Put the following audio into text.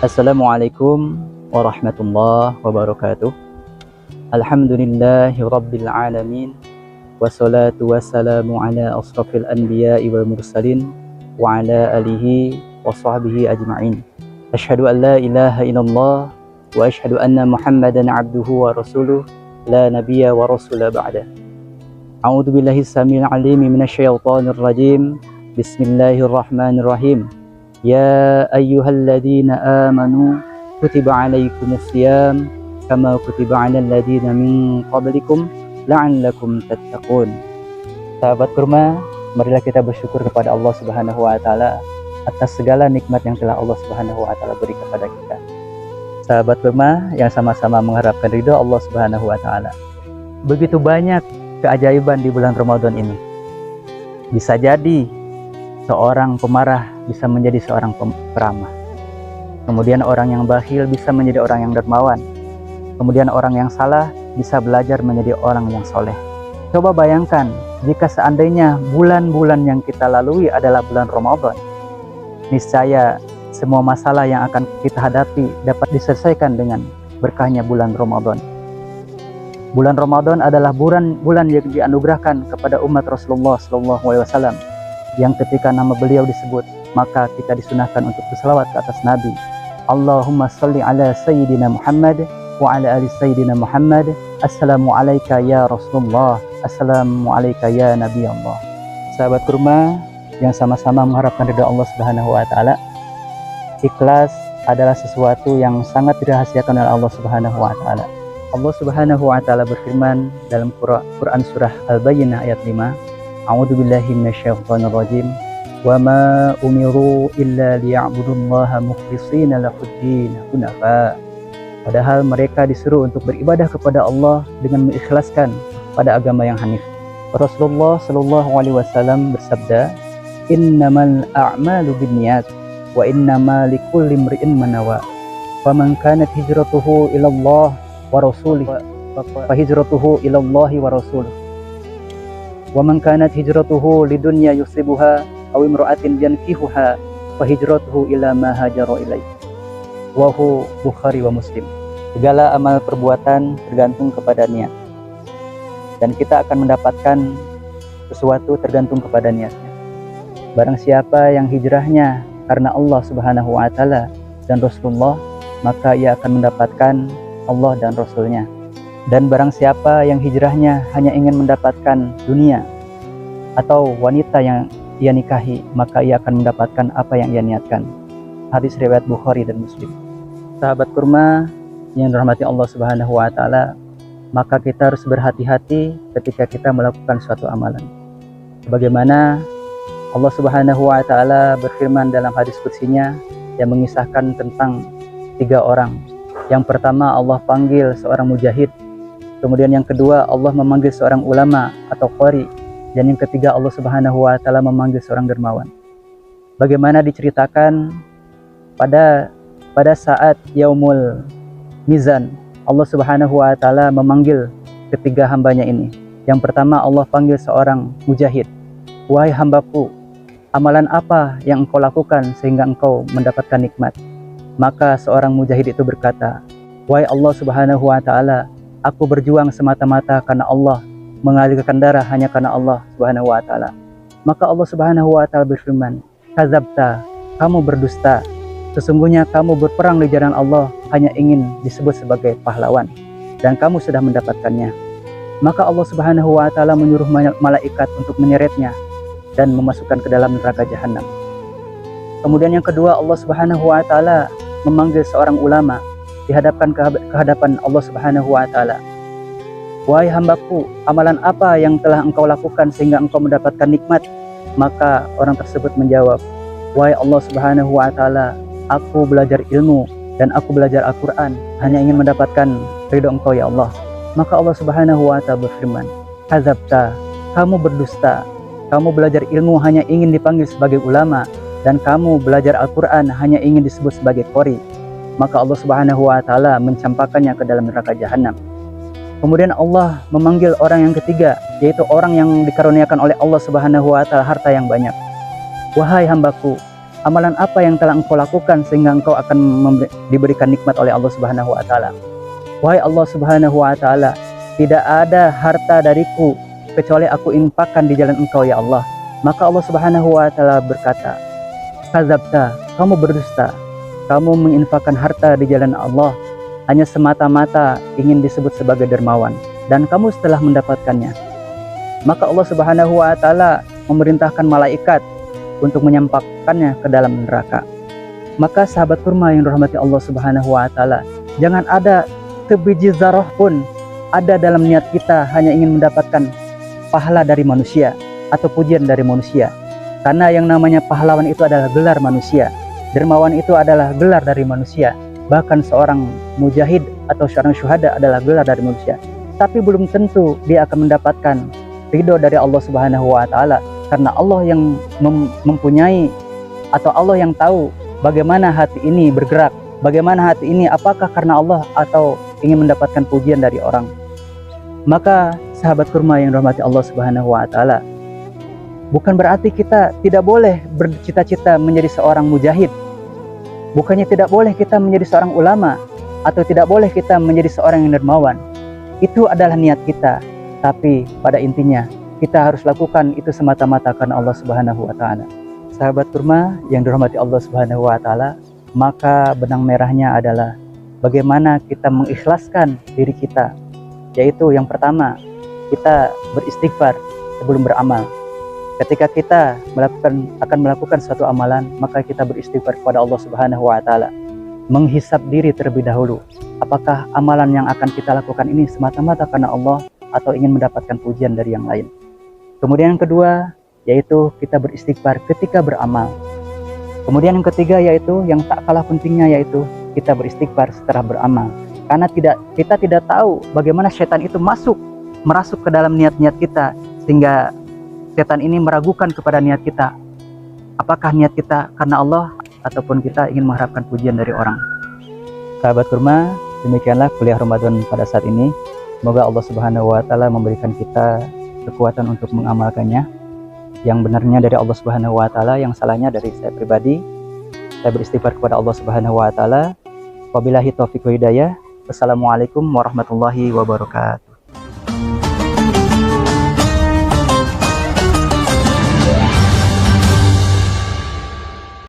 Assalamualaikum warahmatullahi wabarakatuh. Alhamdulillahi rabbil alamin. Wassalatu wassalamu ala asrafil anbiya'i wal mursalin wa ala alihi wa sahbihi ajma'in. Asyhadu an la ilaha illallah wa asyhadu anna Muhammadan abduhu wa rasuluh la nabiyya wa rasula ba'da. A'udzu billahi samil alim minasyaitonir rajim. Bismillahirrahmanirrahim. Ya ayyuhalladzina amanu kutiba alaikumus syiyam kama kutiba alal ladzina min qablikum la'allakum tattaqun. Sahabat kurma, marilah kita bersyukur kepada Allah Subhanahu wa taala atas segala nikmat yang telah Allah Subhanahu wa taala beri kepada kita. Sahabat kurma yang sama-sama mengharapkan ridha Allah Subhanahu wa taala. Begitu banyak keajaiban di bulan Ramadan ini. Bisa jadi seorang pemarah bisa menjadi seorang peramah. Kemudian orang yang bakhil bisa menjadi orang yang dermawan. Kemudian orang yang salah bisa belajar menjadi orang yang soleh. Coba bayangkan jika seandainya bulan-bulan yang kita lalui adalah bulan Ramadan. Niscaya semua masalah yang akan kita hadapi dapat diselesaikan dengan berkahnya bulan Ramadan. Bulan Ramadan adalah bulan yang dianugerahkan kepada umat Rasulullah SAW, yang ketika nama beliau disebut, maka kita disunahkan untuk berselawat ke atas Nabi. Allahumma salli ala Sayyidina Muhammad wa ala ali Sayyidina Muhammad. Assalamu alayka ya Rasulullah. Assalamu alayka ya Nabi Allah. Sahabat kurma yang sama-sama mengharapkan ridha Allah Subhanahu wa taala. Ikhlas adalah sesuatu yang sangat dirahasiakan oleh Allah Subhanahu wa taala. Allah Subhanahu wa taala berfirman dalam Quran surah Al-Bayyinah ayat 5. A'udzu billahi minasyaitonir rajim. Wa ma umiru illa liya'budullaha mukhlishina lahud-din hunafa. Padahal mereka disuruh untuk beribadah kepada Allah dengan mengikhlaskan pada agama yang hanif. Rasulullah sallallahu alaihi wasallam bersabda, "Innamal a'malu binniyat wa innama likulli imri'in ma nawa. Faman kanat hijratuhu ila Allah wa rasulih fa hijratuhu ila Allah wa rasulih. Wa man kanat hijratuhu lidunya yusibuha aw imra'atin yankihuha fa hijratuhu ila ma hajara ilaihi." Wahu Bukhari wa Muslim. Segala amal perbuatan tergantung kepada niat, dan kita akan mendapatkan sesuatu tergantung kepada niatnya. Barang siapa yang hijrahnya karena Allah Subhanahu wa taala dan Rasulullah, maka ia akan mendapatkan Allah dan Rasulnya. Dan barang siapa yang hijrahnya hanya ingin mendapatkan dunia atau wanita yang ia nikahi, maka ia akan mendapatkan apa yang ia niatkan. Hadis riwayat Bukhari dan Muslim. Sahabat kurma yang dirahmati Allah Subhanahu wa taala, maka kita harus berhati-hati ketika kita melakukan suatu amalan. Sebagaimana Allah Subhanahu wa taala berfirman dalam hadis qudsinya yang mengisahkan tentang 3 orang. Yang pertama, Allah panggil seorang mujahid. Kemudian yang kedua, Allah memanggil seorang ulama atau qari. Dan yang ketiga, Allah Subhanahu wa taala memanggil seorang dermawan. Bagaimana diceritakan pada saat Yaumul Mizan, Allah Subhanahu wa taala memanggil ketiga hambanya ini. Yang pertama, Allah panggil seorang mujahid. "Wahai hambaku, amalan apa yang engkau lakukan sehingga engkau mendapatkan nikmat?" Maka seorang mujahid itu berkata, "Wahai Allah Subhanahu wa taala, aku berjuang semata-mata karena Allah, mengalirkan darah hanya karena Allah Subhanahu wa taala." Maka Allah Subhanahu wa taala berfirman, "Kadzabta, kamu berdusta. Sesungguhnya kamu berperang di jalan Allah hanya ingin disebut sebagai pahlawan, dan kamu sudah mendapatkannya." Maka Allah Subhanahu wa taala menyuruh malaikat untuk menyeretnya dan memasukkan ke dalam neraka jahanam. Kemudian yang kedua, Allah Subhanahu wa taala memanggil seorang ulama, dihadapkan ke hadapan Allah Subhanahu wa taala. "Wahai hambaku, amalan apa yang telah engkau lakukan sehingga engkau mendapatkan nikmat?" Maka orang tersebut menjawab, "Wahai Allah Subhanahu wa taala, aku belajar ilmu dan aku belajar Al-Quran hanya ingin mendapatkan ridho engkau ya Allah." Maka Allah Subhanahu wa taala berfirman, "Kadzabta, kamu berdusta. Kamu belajar ilmu hanya ingin dipanggil sebagai ulama, dan kamu belajar Al-Quran hanya ingin disebut sebagai qari." Maka Allah Subhanahu wa taala mencampakkannya ke dalam neraka jahanam. Kemudian Allah memanggil orang yang ketiga, yaitu orang yang dikaruniakan oleh Allah Subhanahu wa taala harta yang banyak. "Wahai hambaku, Amalan apa yang telah engkau lakukan sehingga engkau akan diberikan nikmat oleh Allah Subhanahu wa taala? Wahai Allah Subhanahu wa taala, tidak ada harta dariku kecuali aku infakkan di jalan engkau ya Allah. Maka Allah Subhanahu wa taala berkata, kadzabta, kamu berdusta. Kamu menginfakkan harta di jalan Allah hanya semata-mata ingin disebut sebagai dermawan, dan kamu setelah mendapatkannya. Maka Allah Subhanahu wa taala memerintahkan malaikat untuk menyampaikannya ke dalam neraka. Maka sahabat kurma yang dirahmati Allah Subhanahu wa taala, jangan ada sebiji zarah pun ada dalam niat kita hanya ingin mendapatkan pahala dari manusia atau pujian dari manusia. Karena yang namanya pahlawan itu adalah gelar manusia, dermawan itu adalah gelar dari manusia, bahkan seorang mujahid atau seorang syuhada adalah gelar dari manusia. Tapi belum tentu dia akan mendapatkan ridho dari Allah Subhanahu wa taala, karena Allah yang mempunyai atau Allah yang tahu bagaimana hati ini bergerak, bagaimana hati ini, apakah karena Allah atau ingin mendapatkan pujian dari orang. Maka sahabat kurma yang dirahmati Allah Subhanahu wa taala, bukan berarti kita tidak boleh bercita-cita menjadi seorang mujahid. Bukannya tidak boleh kita menjadi seorang ulama atau tidak boleh kita menjadi seorang yang dermawan. Itu adalah niat kita, tapi pada intinya kita harus lakukan itu semata-mata karena Allah Subhanahu wa taala. Sahabat kurma yang dirahmati Allah Subhanahu wa taala, maka benang merahnya adalah bagaimana kita mengikhlaskan diri kita. Yaitu yang pertama, kita beristighfar sebelum beramal. Ketika kita akan melakukan suatu amalan, maka kita beristighfar kepada Allah Subhanahu wa taala. Menghisap diri terlebih dahulu. Apakah amalan yang akan kita lakukan ini semata-mata karena Allah atau ingin mendapatkan pujian dari yang lain? Kemudian yang kedua, yaitu kita beristighfar ketika beramal. Kemudian yang ketiga, yaitu yang tak kalah pentingnya, yaitu kita beristighfar setelah beramal. Karena kita tidak tahu bagaimana setan itu merasuk ke dalam niat-niat kita, sehingga setan ini meragukan kepada niat kita. Apakah niat kita karena Allah ataupun kita ingin mengharapkan pujian dari orang. Sahabat kurma, demikianlah kuliah Ramadan pada saat ini. Semoga Allah Subhanahu wa taala memberikan kita kekuatan untuk mengamalkannya. Yang benarnya dari Allah Subhanahu wa taala, yang salahnya dari saya pribadi. Saya beristighfar kepada Allah Subhanahu wa taala. Wabillahi taufiq wa hidayah. Wassalamualaikum warahmatullahi wabarakatuh.